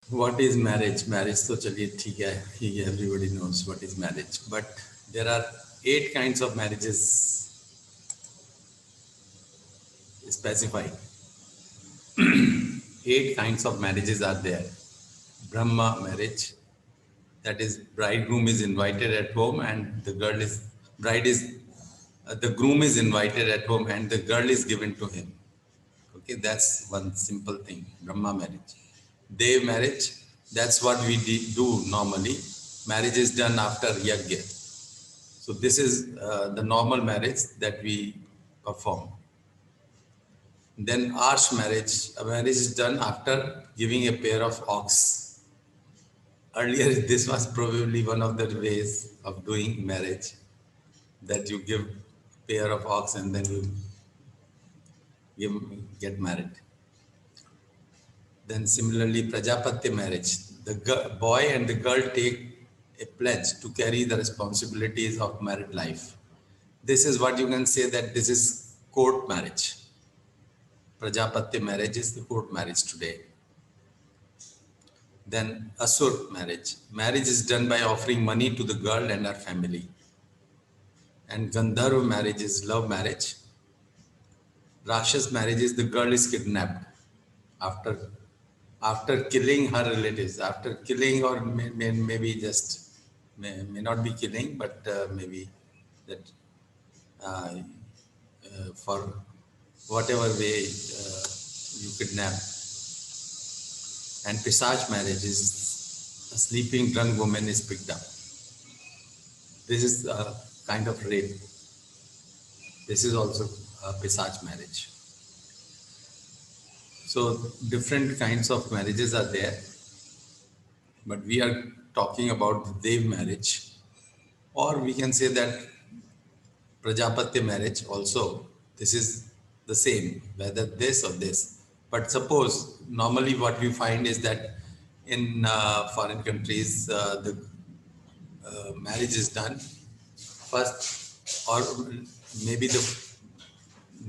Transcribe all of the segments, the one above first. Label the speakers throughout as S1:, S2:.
S1: What is marriage? Marriage तो चलिए ठीक है, everybody knows what is marriage. But there are 8 kinds of marriages specified. 8 kinds of marriages are there. Brahma marriage, that is bridegroom is invited at home and the girl is bride is the groom is invited at home and the girl is given to him. Okay, that's one simple thing. Brahma marriage. Dev marriage, that's what we do normally. Marriage is done after yajna. So this is the normal marriage that we perform. Then Arsh marriage, a marriage is done after giving a pair of ox. Earlier, this was probably one of the ways of doing marriage, that you give a pair of ox and then get married. Then similarly, Prajapati marriage, the boy and the girl take a pledge to carry the responsibilities of married life. This is what you can say that this is court marriage. Prajapati marriage is the court marriage today. Then Asur marriage. Marriage is done by offering money to the girl and her family. And Gandharva marriage is love marriage. Rakshas marriage is the girl is kidnapped after killing her relatives, after killing or maybe just may not be killing, but maybe that uh, for whatever way you kidnap. And Pisach marriage is a sleeping drunk woman is picked up. This is a kind of rape. This is also a Pisach marriage. So different kinds of marriages are there, but we are talking about the Dev marriage, or we can say that Prajapati marriage also. This is the same, whether this or this. But suppose normally what we find is that in foreign countries the marriage is done first, or maybe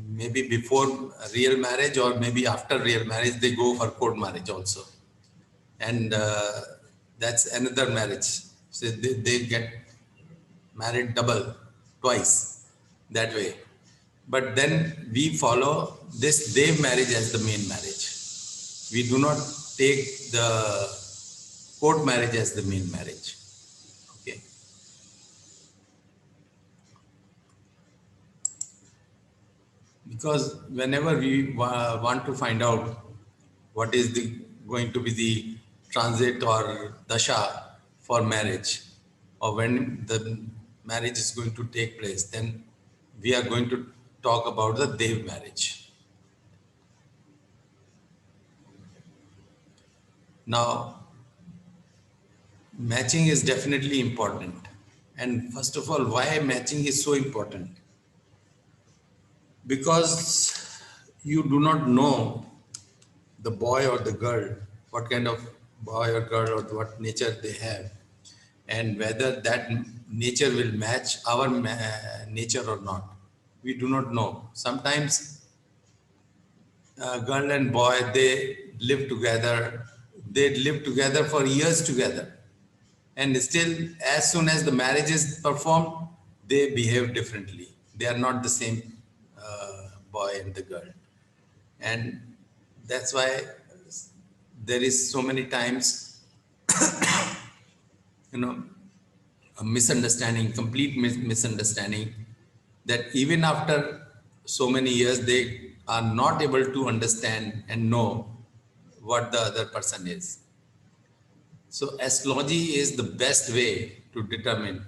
S1: maybe before real marriage, or maybe after real marriage they go for court marriage also, and that's another marriage. So they get married double, twice, that way. But then we follow this Dev marriage as the main marriage. We do not take the court marriage as the main marriage. Okay. Because whenever we want to find out what is going to be the transit or dasha for marriage, or when the marriage is going to take place, then we are going to talk about the Dev marriage. Now, matching is definitely important. And first of all, why matching is so important? Because you do not know the boy or the girl, what kind of boy or girl or what nature they have, and whether that nature will match our nature or not. We do not know. Sometimes girl and boy, they live together for years together, and still as soon as the marriage is performed, they behave differently. They are not the same boy and the girl. And that's why there is so many times, you know, a misunderstanding, complete misunderstanding, that even after so many years, they are not able to understand and know what the other person is. So astrology is the best way to determine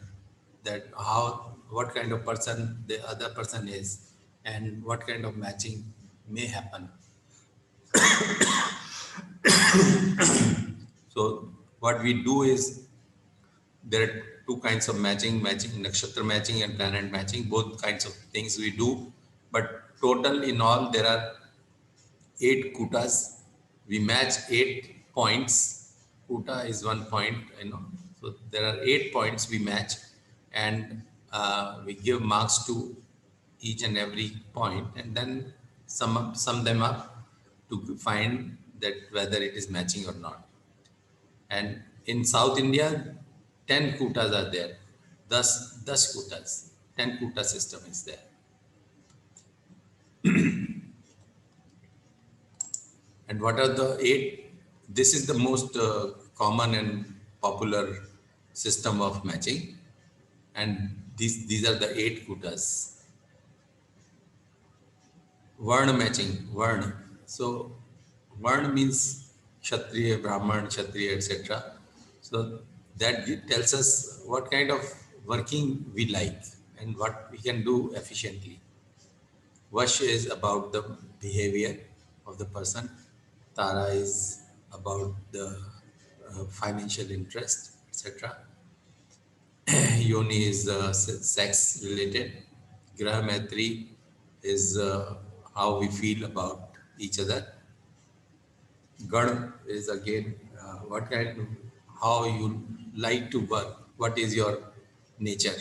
S1: that what kind of person the other person is and what kind of matching may happen. So what we do is, there are 2 kinds of matching, nakshatra matching and planet matching, both kinds of things we do. But total in all, there are 8 kutas. We match 8 points. Kuta is 1 point, So there are 8 points we match, and we give marks to each and every point, and then sum them up to find that whether it is matching or not. And in South India, 10 kutas are there. 10 kutas. 10 kuta system is there. And what are the 8? This is the most common and popular system of matching. And these are the 8 kutas. Varna matching, Varna. So Varna means Kshatriya, Brahman, Kshatriya, etc. So that tells us what kind of working we like and what we can do efficiently. Vash is about the behavior of the person. Tara is about the financial interest, etc. Yoni is sex related. Graha Maitri is how we feel about each other. Gan is again what kind of, how you like to work, what is your nature.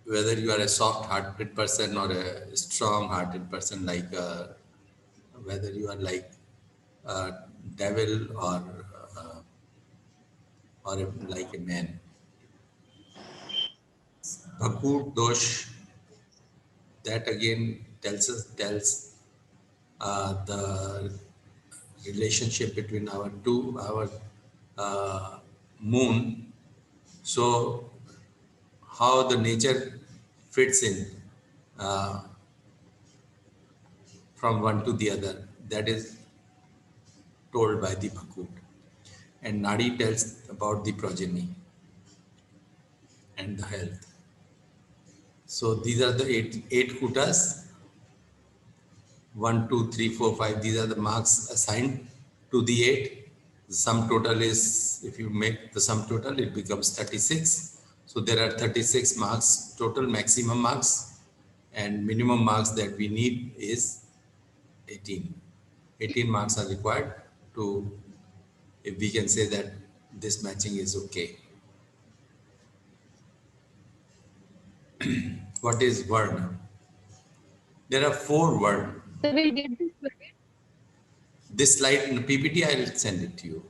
S1: Whether you are a soft-hearted person or a strong-hearted person, like whether you are like a devil uh, like a man. Bhakut dosh, that again tells the relationship between our moon. So how the nature fits in uh, from one to the other, that is told by the Bhakut. And Nadi tells about the progeny and the health. So these are the eight kutas. 1, 2, 3, 4, 5. These are the marks assigned to the 8. The sum total is, if you make the sum total, it becomes 36. So there are 36 marks, total maximum marks, and minimum marks that we need is 18. 18 marks are required to, if we can say that this matching is okay. What is word? There are 4 words.
S2: So we'll get this.
S1: This slide in the PPT, I will send it to you.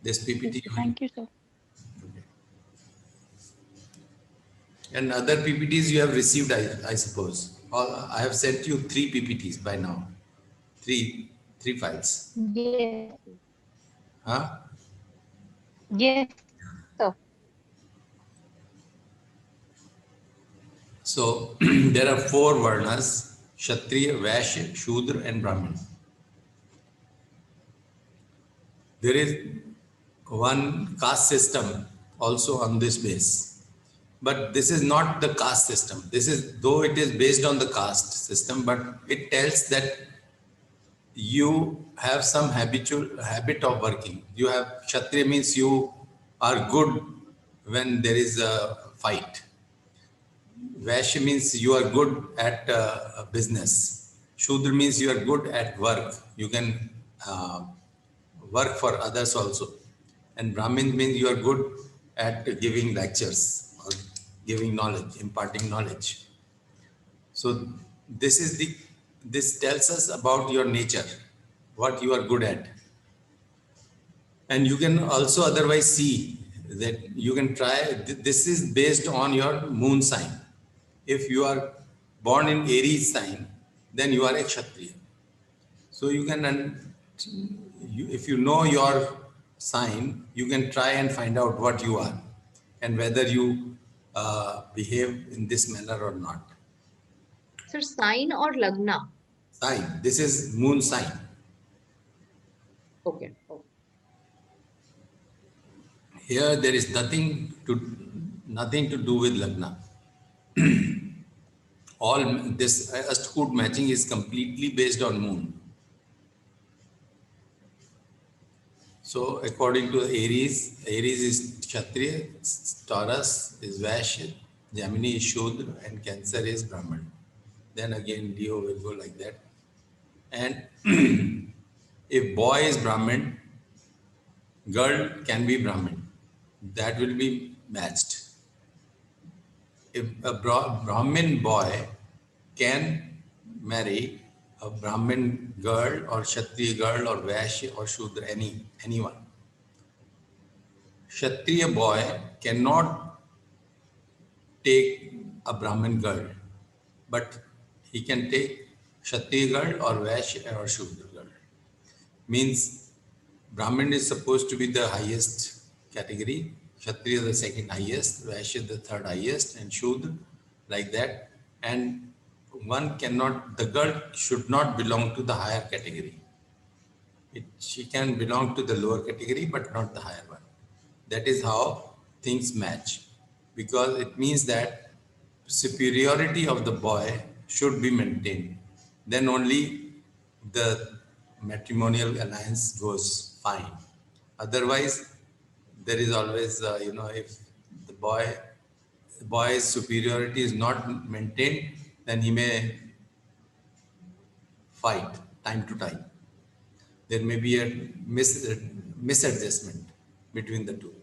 S1: This PPT.
S2: Thank you, sir.
S1: Okay. And other PPTs you have received, I suppose. I have sent you 3 PPTs by now. Three files.
S2: Yes.
S1: Huh?
S2: Yes, sir.
S1: So there are 4 Varnas: Kshatriya, Vaishya, Shudra, and Brahmin. There is one caste system also on this base. But this is not the caste system. This is, though it is based on the caste system, but it tells that you have some habit of working. You have Kshatriya means you are good when there is a fight. Vaishya means you are good at business. Shudra means you are good at work. You can work for others also. And Brahmin means you are good at giving lectures or giving knowledge, imparting knowledge. So this tells us about your nature, what you are good at. And you can also otherwise see that you can try, this is based on your moon sign. If you are born in Aries sign, then you are a Kshatriya. So you can, if you know your sign, you can try and find out what you are and whether you behave in this manner or not.
S2: Sir, sign or lagna?
S1: Sign, this is moon sign.
S2: Okay. Okay.
S1: Here there is nothing to do with Lagna. All this Ashtkud matching is completely based on moon. So according to Aries is Kshatriya, Taurus is Vaishya, Gemini is Shudra, and Cancer is Brahman. Then again Leo will go like that. And if boy is Brahman, girl can be Brahman. That will be matched. If a Brahmin boy can marry a Brahmin girl or Kshatriya girl or Vaishya or Shudra, anyone. Kshatriya boy cannot take a Brahmin girl, but he can take Kshatriya girl or Vaishya or Shudra girl. Means Brahmin is supposed to be the highest category, Kshatriya the second highest, Vaishya the third highest, and Shudra like that. And one cannot, the girl should not belong to the higher category. She can belong to the lower category, but not the higher one. That is how things match, because it means that superiority of the boy should be maintained. Then only the matrimonial alliance goes fine. Otherwise, there is always, if the boy's superiority is not maintained, then he may fight time to time. There may be a misadjustment between the two,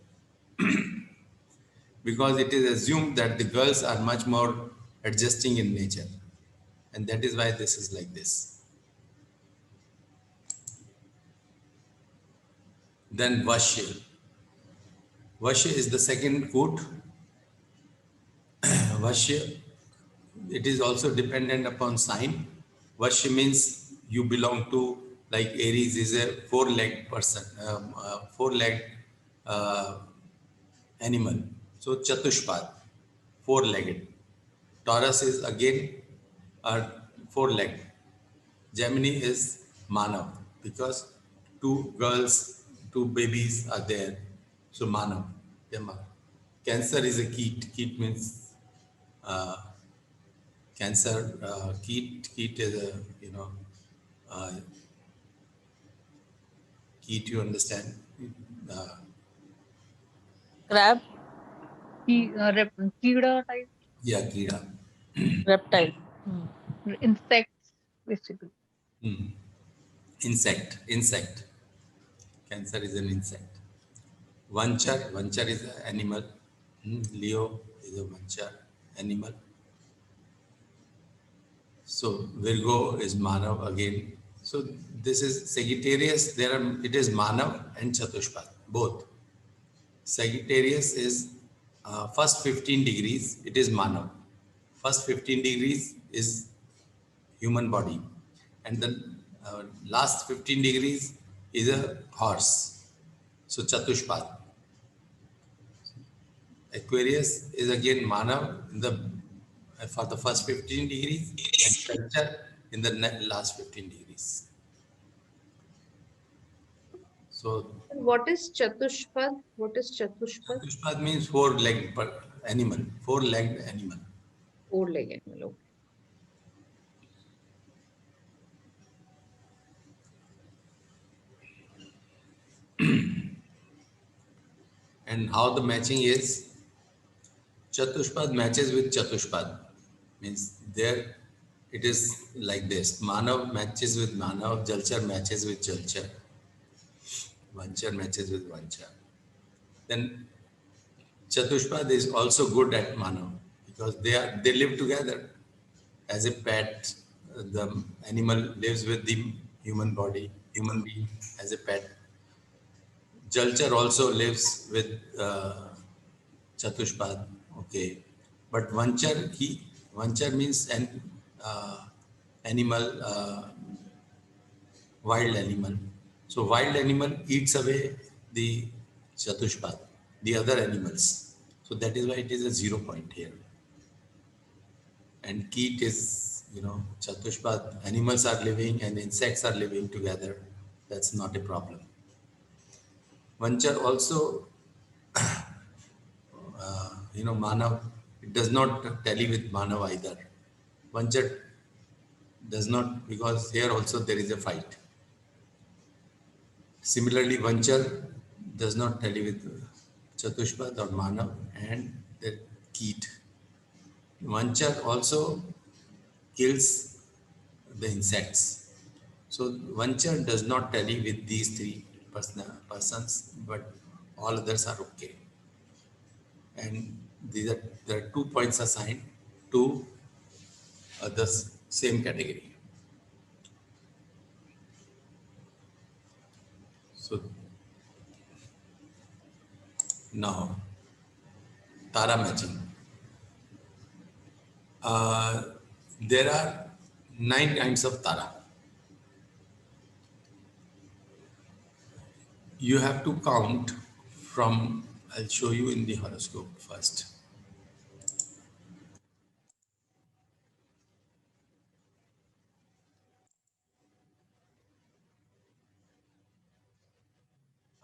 S1: because it is assumed that the girls are much more adjusting in nature, and that is why this is like this. Then Vashya. Vashya is the second coot. Vashya, it is also dependent upon sign. Vashya means you belong to, like Aries is a four-legged person, four-legged uh, animal. So Chatushpad, four-legged. Taurus is again a four-legged. Gemini is Manav, because two girls, two babies are there. So Manav, Yama. Cancer is a Keet. Keet means Cancer. Keet is a, uh, Keet, you understand? Uh,
S3: Crab,
S2: Cheetah type
S1: yeah, Keeda.
S3: reptile.
S2: insects, basically.
S1: Insect. Cancer is an insect. Vanchar is an animal. Leo is a Vanchar animal. So Virgo is Manav again. So this is Sagittarius. It is Manav and Chatushpad both. Sagittarius is first 15 degrees. It is Manav. First 15 degrees is human body, and the last 15 degrees is a horse. So Chatushpad. Aquarius is again Manav in the for the first 15 degrees, and Culture in the last 15 degrees. So
S2: What is Chatushpad? What is Chatushpad?
S1: Chatushpad means four-legged animal, four-legged animal.
S2: Four-legged animal. Okay.
S1: And how the matching is, Chatushpad matches with Chatushpad. Means there it is like this. Manav matches with Manav, Jalchar matches with Jalchar, Vanchar matches with Vanchar. Then Chatushpad is also good at Manav, because they live together as a pet. The animal lives with the human body, human being as a pet. Jalchar also lives with Chatushpad, okay. But Vanchar means an animal, wild animal. So wild animal eats away the Chatushpad, the other animals. So that is why it is a 0 point here. And Keet is, Chatushpad, animals are living and insects are living together. That's not a problem. Vanchar also, Manav, it does not tally with Manav either. Vanchar does not, because here also there is a fight. Similarly, Vanchar does not tally with Chatushpad or Manav and the Keet. Vanchar also kills the insects. So Vanchar does not tally with these three persons, but all others are okay. And there are 2 points assigned to the same category. Now, Tara matching. Uh, there are 9 kinds of Tara. You have to count from, I'll show you in the horoscope first.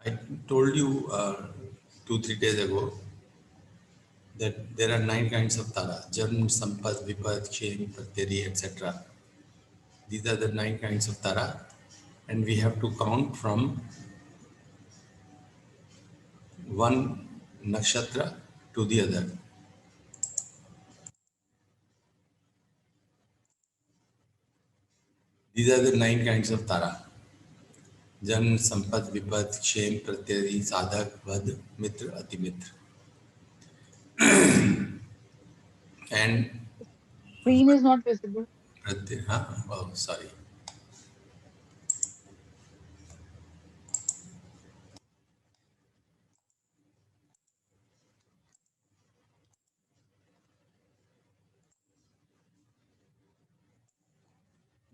S1: I told you 2, 3 days ago that there are 9 kinds of Tara: Janm, Sampat, Vipat, Kshem, Pratyari, etc. These are the 9 kinds of Tara, and we have to count from one nakshatra to the other. These are the 9 kinds of Tara: Jan, Sampat, Vipat, Kshem, Pratyari, Sadhak, Vad, Mitra, Atimitra. And
S2: Screen is not visible.
S1: Oh, sorry.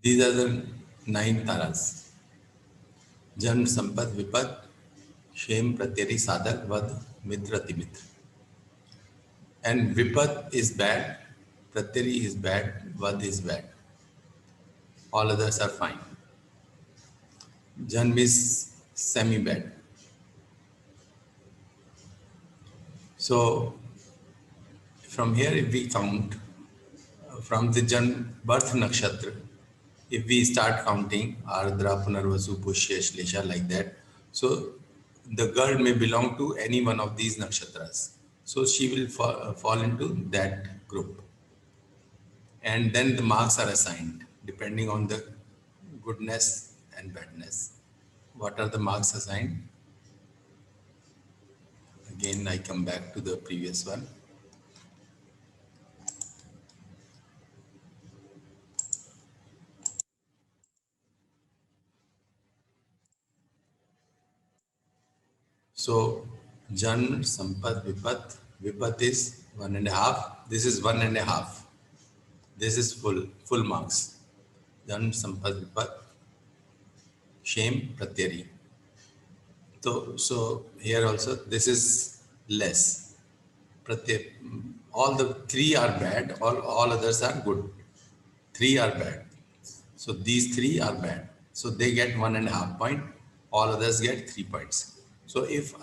S1: These are the 9 taras: Jan, Sampat, Vipat, Shem, Pratyari, Sadhak, Vad, Mitra, Atimitra. And Vipat is bad, Pratyari is bad, Vad is bad. All others are fine. Janm is semi bad. So from here, if we count from the birth nakshatra, if we start counting Ardra, Punarvasu, Pushya, Shlesha, like that, so the girl may belong to any one of these nakshatras. So she will fall into that group. And then the marks are assigned depending on the goodness and badness. What are the marks assigned? Again, I come back to the previous one. So, Jan, Sampat, Vipat. Vipat is 1.5. This is 1.5. This is full marks. Jan, Sampat, Vipat, Shem, Pratyari. So here also this is less. All the three are bad, all others are good. Three are bad. So these three are bad. So they get 1.5 point, all others get 3 points. So if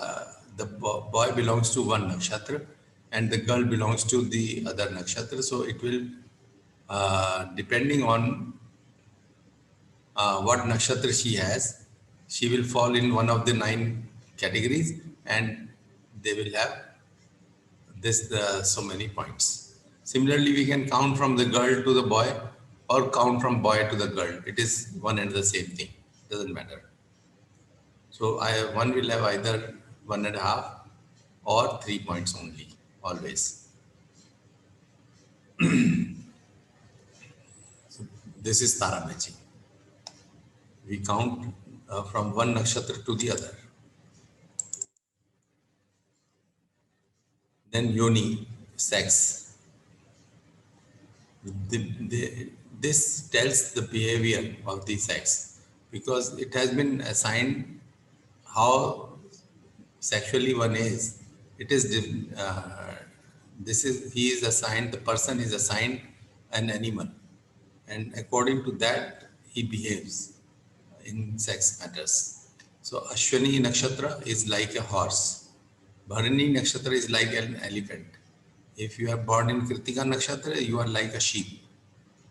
S1: the boy belongs to one nakshatra and the girl belongs to the other nakshatra, so it will, depending on what nakshatra she has, she will fall in one of the 9 categories and they will have this so many points. Similarly, we can count from the girl to the boy or count from boy to the girl. It is one and the same thing. Doesn't matter. So one will have either 1.5 or 3 points only, always. This is Tara matching. We count from one nakshatra to the other. Then yoni, sex. This tells the behavior of the sex because it has been assigned how sexually one is. It is he is assigned, the person is assigned an animal, and according to that he behaves in sex matters. So Ashwini nakshatra is like a horse. Bharani nakshatra is like an elephant. If you are born in Kritika nakshatra, you are like a sheep.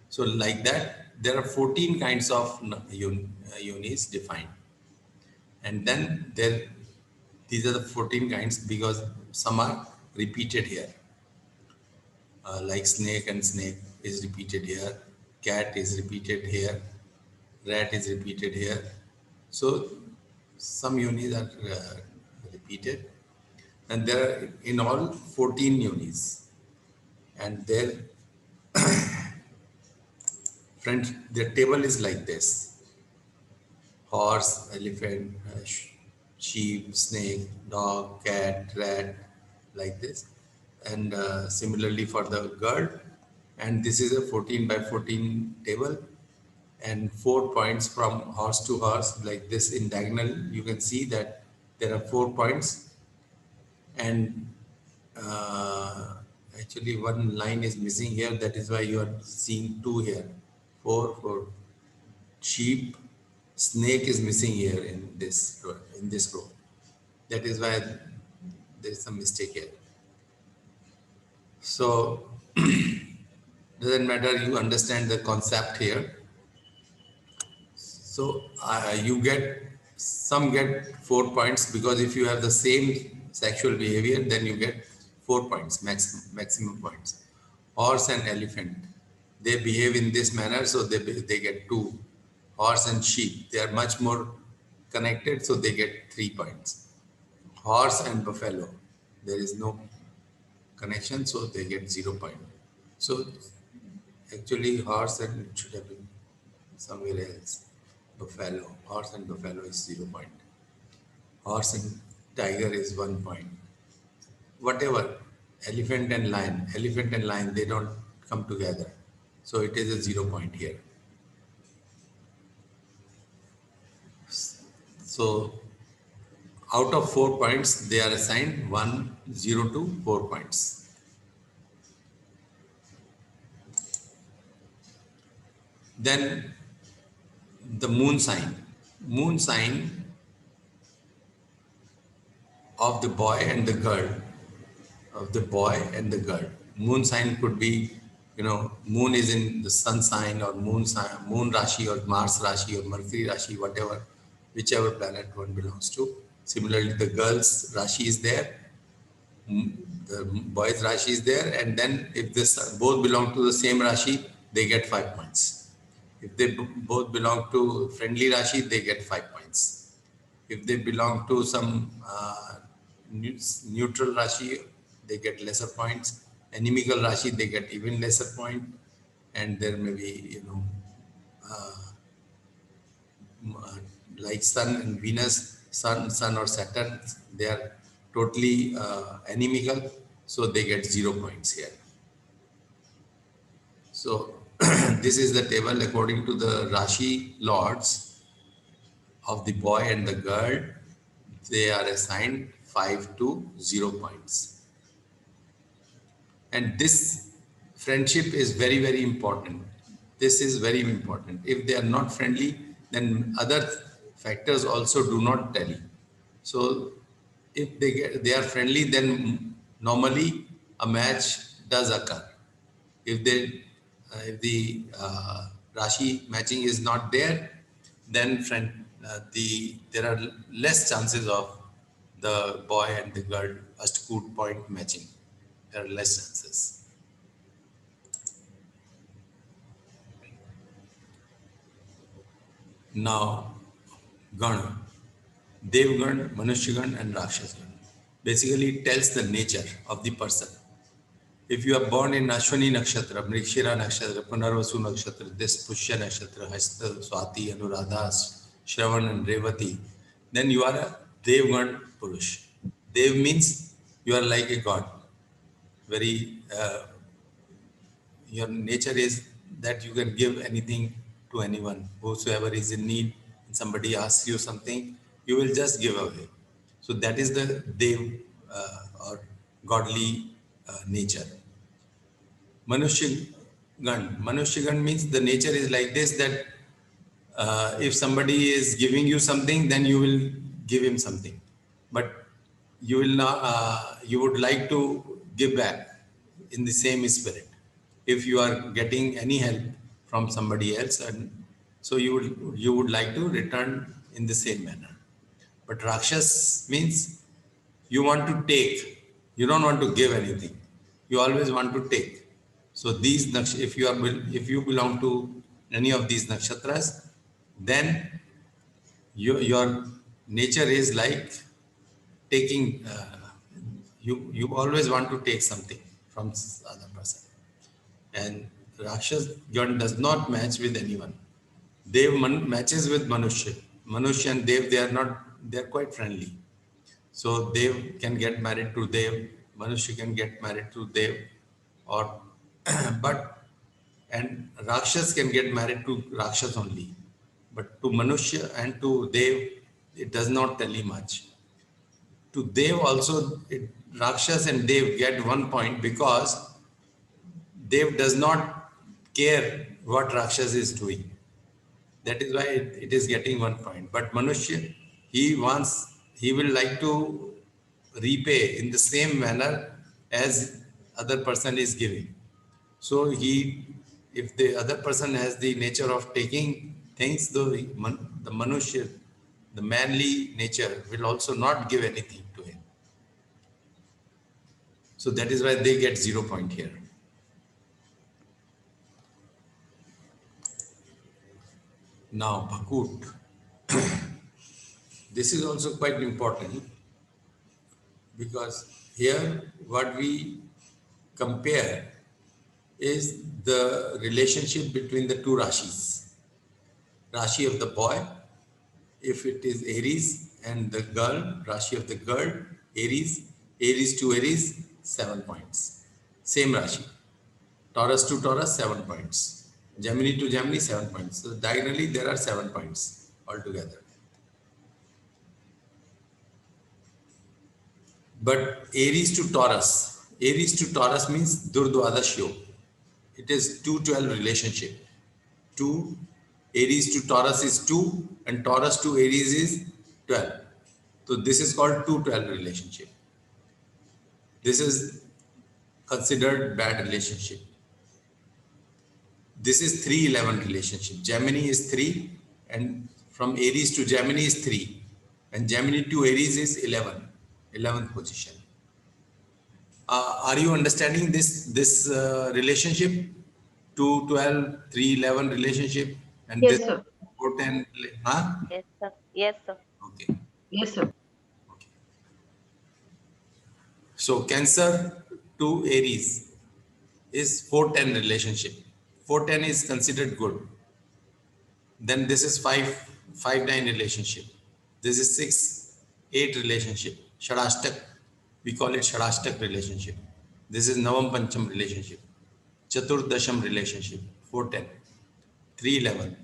S1: So like that, there are 14 kinds of yonis defined. And then these are the 14 kinds because some are repeated here. Like snake and snake is repeated here. Cat is repeated here. Rat is repeated here. So some yonis are repeated. And there are in all 14 yonis. And their friends, their table is like this: horse, elephant, sheep, snake, dog, cat, rat, like this. And similarly for the girl. And this is a 14 by 14 table, and 4 points from horse to horse, like this in diagonal. You can see that there are 4 points, and uh, actually one line is missing here. That is why you are seeing two here. Four for sheep, snake is missing here in this row. That is why there is some mistake here. So doesn't matter. You understand the concept here. So you get some get 4 points, because if you have the same sexual behavior, then you get 4 points, maximum points. Horse and elephant, they behave in this manner, so they get two. Horse and sheep, they are much more connected, so they get 3 points. Horse and buffalo, there is no connection, so they get 0 point. So actually, horse and it should have been somewhere else. Buffalo, horse and buffalo is 0 point. Horse and tiger is 1 point. Whatever, elephant and lion, they don't come together. So it is a 0 point here. So out of 4 points, they are assigned 1, 0 to 4 points. Then the moon sign. Moon sign of the boy and the girl. Of the boy and the girl. Moon sign could be, moon is in the sun sign, or moon sign, moon Rashi, or Mars Rashi, or Mercury Rashi, whatever, whichever planet one belongs to. Similarly, the girl's Rashi is there, the boy's Rashi is there, and then if this both belong to the same Rashi, they get 5 points. If they both belong to friendly Rashi, they get 5 points. If they belong to some neutral Rashi, they get lesser points. Inimical Rashi, they get even lesser point. And there may be, like Sun and Venus, Sun or Saturn, they are totally inimical, so they get 0 points here. So this is the table according to the Rashi lords of the boy and the girl. They are assigned 5 to 0 points. And this friendship is very, very important. This is very important. If they are not friendly, then other factors also do not tally. So if they are friendly, then normally a match does occur. If the Rashi matching is not there, then there are less chances of the boy and the girl Ashtakut point matching. There are less chances. Now, Gana, Devgan, Manushyagan, and Rakshasgan. Basically, it tells the nature of the person. If you are born in Ashwini Nakshatra, Mrikshira Nakshatra, Punarvasu Nakshatra, this Pushya Nakshatra, Hasta, Swati, Anuradha, Shravan, and Revati, then you are a Devgan Purush. Dev means you are like a god. Very, your nature is that you can give anything to anyone. Whosoever is in need, and somebody asks you something, you will just give away. So that is the Dev or godly nature. Manushyagan means the nature is like this, that if somebody is giving you something, then you will give him something. But you will not, you would like to give back in the same spirit. If you are getting any help from somebody else, and so you would like to return in the same manner. But Rakshas means you want to take, you don't want to give anything. You always want to take. So these if you belong to any of these nakshatras, then your nature is like taking. You always want to take something from other person, and Rakshas Gyan does not match with anyone. Dev matches with Manushya. Manushya and Dev, they are not they're quite friendly. So Dev can get married to Dev, Manushya can get married to Dev, or but and Rakshas can get married to Rakshas only. But to Manushya and to Dev, it does not tell you much. To Dev also, Rakshas and Dev get 1 point because Dev does not care what Rakshas is doing. That is why it is getting 1 point. But Manushya, he will like to repay in the same manner as other person is giving. So if the other person has the nature of taking things, the Manushya, the manly nature will also not give anything to him. So that is why they get 0 point here. Now, Bhakut. This is also quite important because here what we compare is the relationship between the two Rashis. Rashi of the boy, if it is Aries, and the girl, Rashi of the girl, Aries, Aries to Aries, 7 points. Same Rashi. Taurus to Taurus, 7 points. Gemini to Gemini, 7 points. So diagonally, there are 7 points altogether. But Aries to Taurus means Durdwadash Yog. It is 212 relationship. 2, Aries to Taurus is 2, and Taurus to Aries is 12. So this is called 212 relationship. This is considered bad relationship. This is 311 relationship. Gemini is 3, and from Aries to Gemini is 3, and Gemini to Aries is 11, 11th position. Are you understanding this relationship? 2, 12, 3, 11 relationship, and this
S3: Yes,
S2: Yes.
S3: sir.
S1: 4, 10, huh?
S4: Yes, sir. Yes, sir.
S1: Okay.
S3: Yes, sir.
S1: So Cancer to Aries is 410 relationship. 410 is considered good. Then this is 5 9 relationship. This is 6 8 relationship. Shadashtak, we call it Shadashtak relationship. This is Navam Pancham relationship. Chaturdasham relationship, 410. 311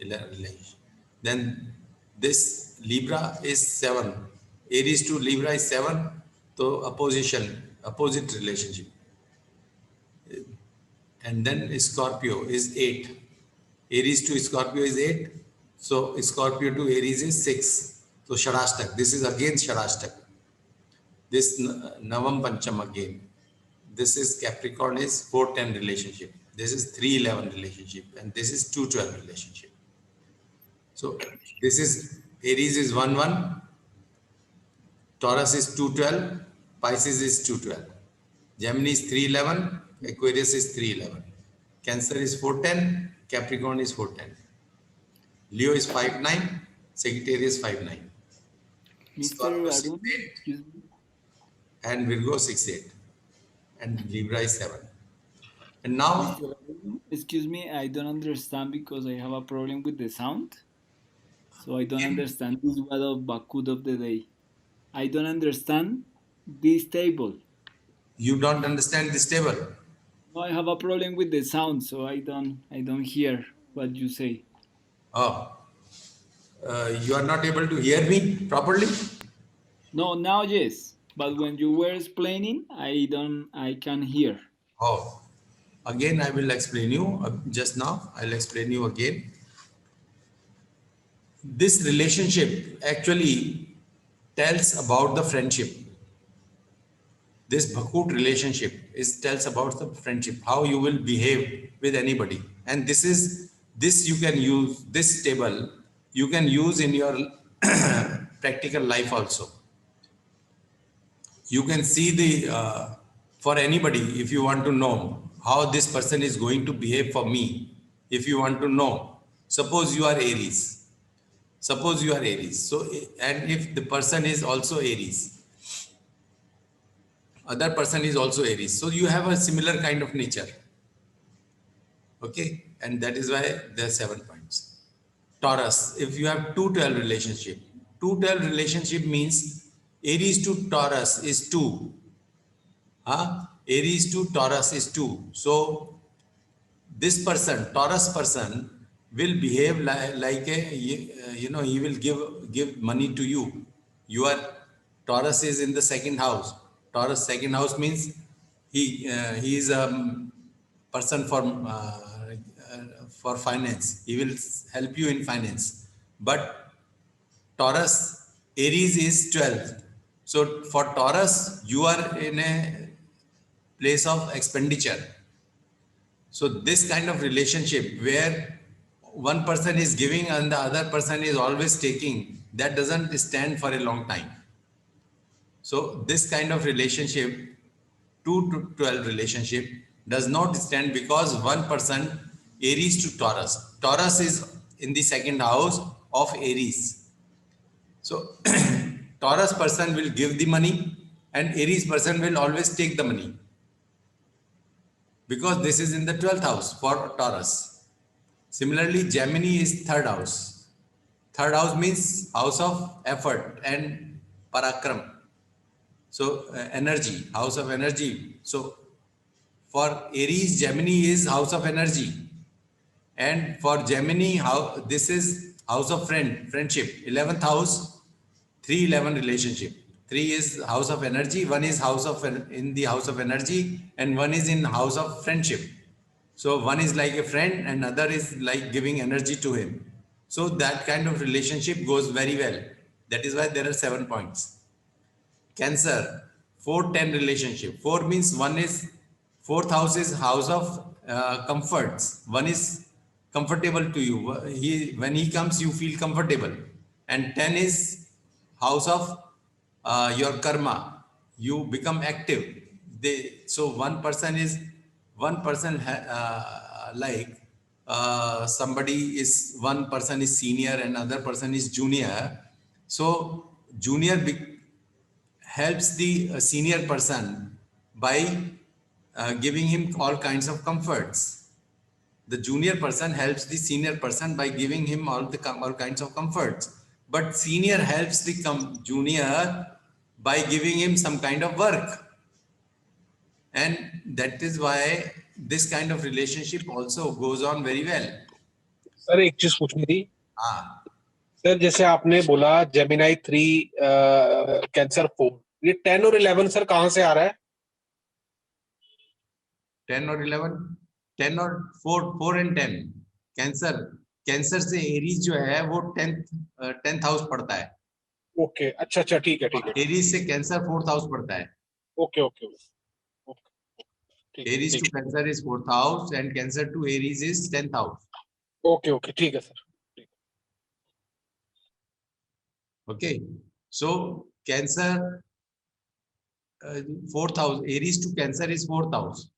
S1: relationship. Then this Libra is 7. Aries to Libra is 7. So opposite relationship. And then Scorpio is 8. Aries to Scorpio is 8. So Scorpio to Aries is 6. So Shadashtak. This is again Shadashtak. This Navam Pancham again. This is Capricorn is 410 relationship. This is 311 relationship. And this is 212 relationship. So this is Aries is 1 1. Taurus is 212. Pisces is 212. Gemini is 311. Aquarius is 311. Cancer is 410. Capricorn is 410. Leo is 5 9. Sagittarius 5 9.
S5: Mr.
S1: Scorpio
S5: Arun,
S1: 6 8.
S5: excuse me.
S1: And Virgo 6 8. And Libra is 7. And now,
S5: Mr. Arun, excuse me, I don't understand because I have a problem with the sound. So I don't understand this word of Bakut of the day. I don't understand this table.
S1: you don't understand this table.
S5: No, I have a problem with the sound, so I don't hear what you say.
S1: Oh, you are not able to hear me properly?
S5: No, now yes, but when you were explaining, I can hear.
S1: Oh, again, I will explain you just now. I'll explain you again. This relationship actually tells about the friendship. This Bhakut relationship tells about the friendship, how you will behave with anybody. And this you can use, this table, you can use in your practical life also. You can see for anybody, if you want to know how this person is going to behave for me, if you want to know, suppose you are Aries. Suppose you are Aries. So, and if the person is also Aries, other person is also Aries. So you have a similar kind of nature. Okay. And that is why there are 7 points. Taurus, if you have 212 relationship, 212 relationship means Aries to Taurus is 2. Aries to Taurus is 2. So this person, Taurus person, will behave like a, he will give money to you. Your Taurus is in the second house. Taurus second house means he is a person for finance. He will help you in finance. But Taurus, Aries is 12th. So for Taurus, you are in a place of expenditure. So this kind of relationship where one person is giving and the other person is always taking, that doesn't stand for a long time. So this kind of relationship, 2 to 12 relationship, does not stand because one person, Aries to Taurus. Taurus is in the second house of Aries. So Taurus person will give the money and Aries person will always take the money, because this is in the 12th house for Taurus. Similarly, Gemini is third house. Third house means house of effort and parakram. So energy, house of energy. So for Aries, Gemini is house of energy. And for Gemini, this is house of friendship. 11th house, 3-11 relationship. 3 is house of energy, 1 is in the house of energy, and 1 is in house of friendship. So one is like a friend and other is like giving energy to him. So that kind of relationship goes very well. That is why there are 7 points. Cancer, 4-10 relationship. 4 means one is, fourth house is house of comforts. One is comfortable to you. When he comes, you feel comfortable. And 10 is house of your karma. You become active. So one person one person is senior and other person is junior. So junior helps the senior person by giving him all kinds of comforts. The junior person helps the senior person by giving him all kinds of comforts. But senior helps the junior by giving him some kind of work. And that is why this kind of relationship also goes on very well.
S3: Sir एक चीज पूछनी थी
S1: हाँ,
S3: sir, जैसे आपने बोला Gemini 3 cancer 4, ये 10 और 11 सर कहाँ से आ रहा है?
S1: 10 और 11, 10 और 4 and 10 कैंसर से एरीज जो है वो 10th हाउस पड़ता है.
S3: ओके, अच्छा अच्छा, ठीक है ठीक है.
S1: एरीज से कैंसर 4th हाउस पड़ता है.
S3: Okay okay okay.
S1: Aries to Cancer is 4th house and Cancer to Aries is 10th house.
S3: Okay okay, ठीक है sir.
S1: Okay, so Cancer, 4th house, Aries to Cancer is 4th house.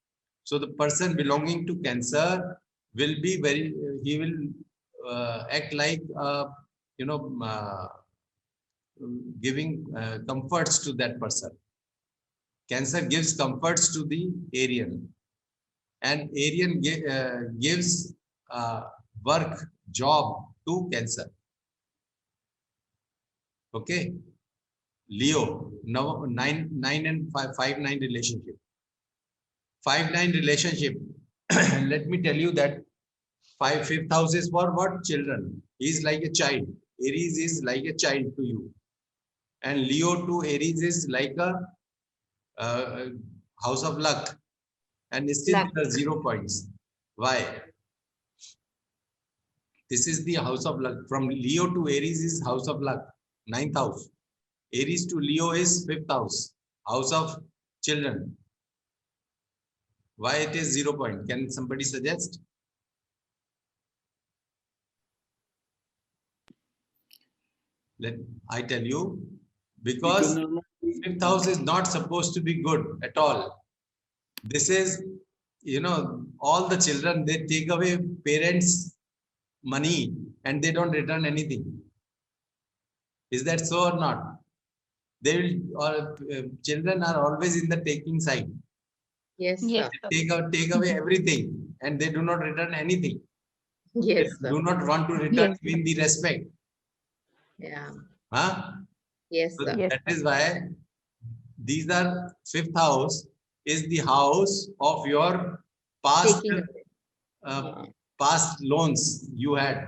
S1: So the person belonging to Cancer will be he will act like, giving comforts to that person. Cancer gives comforts to the Arian, and Arian gives work, job to Cancer. Okay, Leo, now 9 and 5-9 relationship. 5-9 relationship. Let me tell you that 5th house is for what? Children. He is like a child. Aries is like a child to you, and Leo to Aries is like a house of luck, and still there are 0 points. Why? This is the house of luck. From Leo to Aries is house of luck. 9th house. Aries to Leo is 5th house, house of children. Why it is 0 point? Can somebody suggest? Let I tell you, because 5th house is not supposed to be good at all. This is, all the children, they take away parents' money and they don't return anything. Is that so or not? They will, children are always in the taking side.
S4: Yes,
S2: Yes,
S4: sir.
S2: sir.
S1: Take away everything and they do not return anything.
S4: Yes,
S1: They
S4: sir.
S1: do not want to return
S2: Yes.
S1: even the respect.
S4: Yeah.
S1: Huh?
S4: Yes,
S1: So
S4: sir.
S2: Yes,
S1: that
S2: sir.
S1: is why these are fifth house is the house of your past
S4: Taking away.
S1: past loans you had.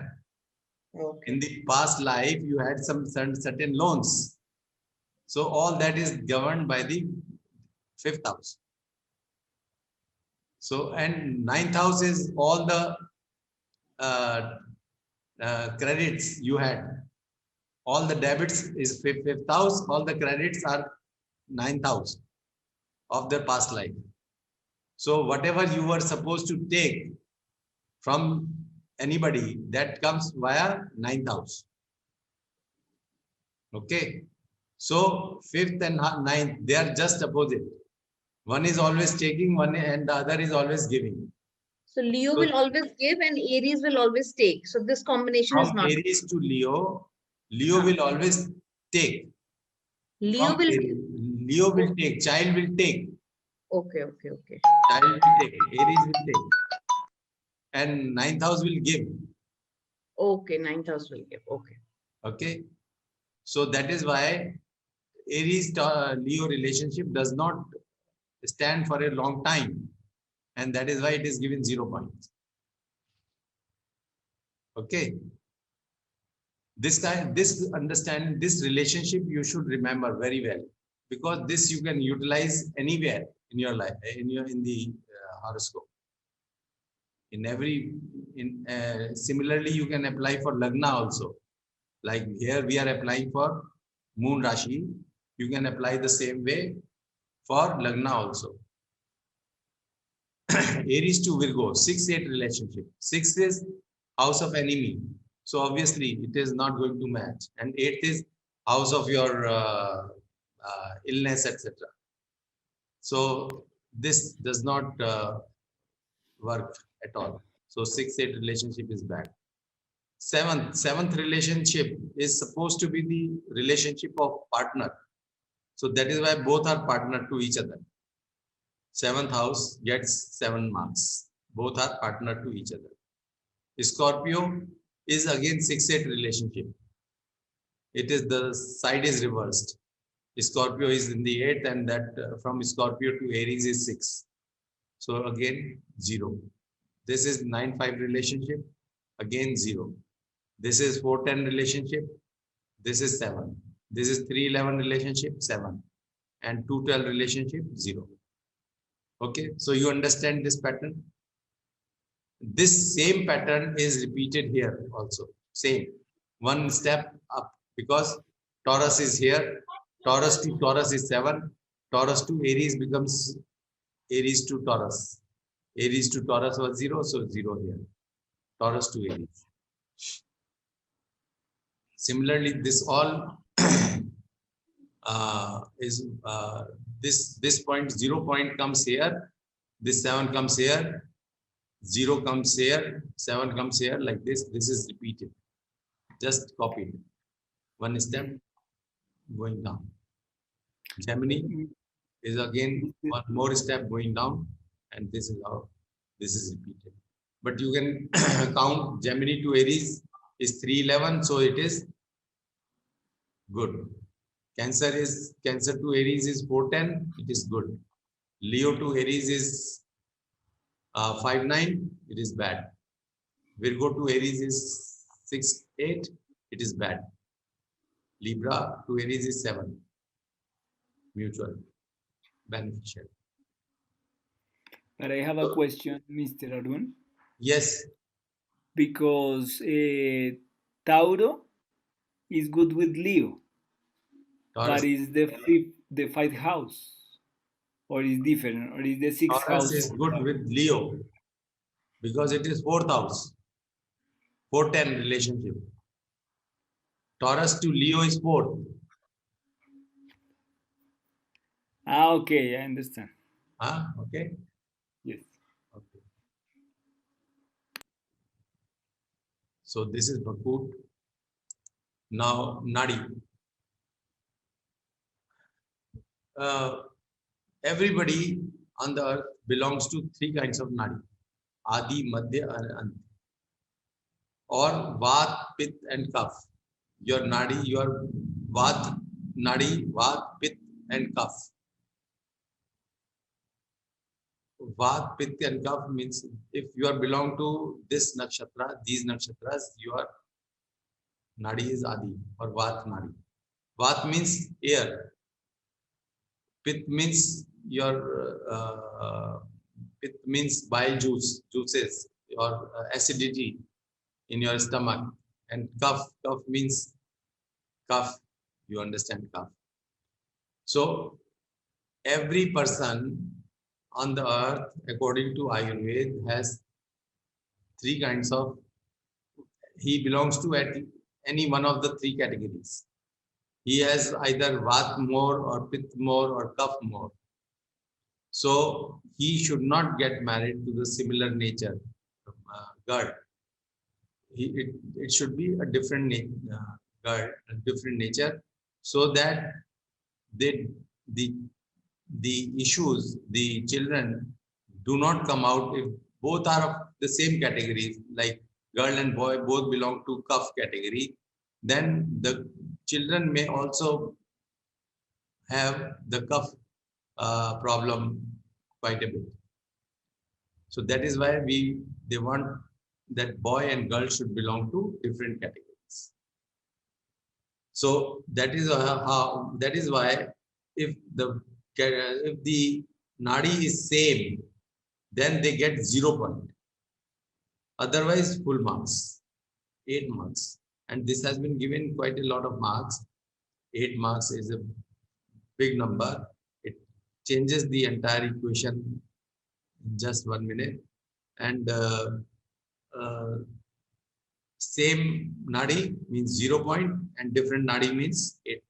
S4: Okay.
S1: In the past life, you had some certain loans. So all that is governed by the fifth house. So, and ninth house is all the uh, credits you had. All the debits is fifth house. All the credits are ninth house of the past life. So whatever you were supposed to take from anybody, that comes via ninth house. Okay. So fifth and ninth, they are just opposite. One is always taking, one and the other is always giving.
S4: So Leo
S1: So
S4: will always give and Aries will always take. So this combination is
S1: from
S4: not.
S1: Aries to Leo, Leo will always take.
S4: Leo
S1: From
S4: will.
S1: Aries, Leo will take, child will take,
S4: Okay, okay, okay.
S1: child will take, Aries will take, and ninth house will give.
S4: Okay, ninth house will give. Okay.
S1: Okay. So that is why Aries Leo relationship does not stand for a long time. And that is why it is given 0 points. Okay. This understanding, this relationship you should remember very well, because this you can utilize anywhere in your life, in the horoscope. Similarly, you can apply for Lagna also. Like here we are applying for Moon Rashi. You can apply the same way for Lagna also. Aries to Virgo, 6-8 relationship. 6 is house of enemy. So obviously it is not going to match. And 8 is house of your illness, etc. So this does not work at all. So 6-8 relationship is bad. Seventh relationship is supposed to be the relationship of partner. So that is why both are partner to each other. Seventh house gets 7 marks. Both are partner to each other. Scorpio is again 6-8 relationship. It is the side is reversed. Scorpio is in the 8th, and that from Scorpio to Aries is 6. So again 0. This is 9-5 relationship. Again 0. This is 4-10 relationship. This is 7. This is 3-11 relationship, 7. And 2-12 relationship, 0. Okay, so you understand this pattern? This same pattern is repeated here also. Same. One step up, because Taurus is here. Taurus to Taurus is 7. Taurus to Aries becomes Aries to Taurus. Aries to Taurus was 0, so 0 here. Taurus to Aries. Similarly, this all is this point, 0 point comes here. This 7 comes here. 0 comes here, 7 comes here, like this. This is repeated. Just copied. One step going down. Gemini is again one more step going down, and this is how this is repeated. But you can count Gemini to Aries is 3-11, so it is good. Cancer to Aries is 4-10, it is good. Leo to Aries is 5-9, it is bad. Virgo to Aries is 6-8, it is bad. Libra to Aries is 7, mutual, beneficial.
S5: But I have a question, Mr. Arun,
S1: Yes,
S5: because Tauro is good with Leo,
S1: Taurus,
S5: but is the 5th house, or is different, or is the 6th
S1: Taurus
S5: house?
S1: is good with Leo because it is 4th house, 4-10 relationship. Taurus to Leo is 4th.
S5: Ah, okay, I understand.
S1: Okay.
S5: Yes.
S1: Okay. So this is Bakut. Now Nadi. Everybody on the earth belongs to 3 kinds of Nadi: Adi, Madhya, and Ant. Or Vat, Pit, and Kaph. Your Nadi, your Vat Nadi, Vat, Pitta and Kapha. Vat, Pitta and Kapha means if you are belong to this nakshatra, these nakshatras, your Nadi is Adi or Vat Nadi. Vat means air. Pitta means your Pitta means bile juices, your acidity in your stomach. And Kapha means cough. You understand cough. So every person on the earth, according to Ayurveda, has three kinds of. He belongs to any one of the three categories. He has either Vat more or Pitta more or Kapha more. So he should not get married to the similar nature girl. It should be a different girl, a different nature, so that they the issues, the children do not come out if both are of the same categories, like girl and boy both belong to Kapha category, then the children may also have the Kapha problem quite a bit. So that is why they want that boy and girl should belong to different categories. So that is why if the nadi is same, then they get 0 point. Otherwise, full marks, 8 marks. And this has been given quite a lot of marks. 8 marks is a big number. It changes the entire equation in just 1 minute. And same nadi means 0 point and different nadi means 8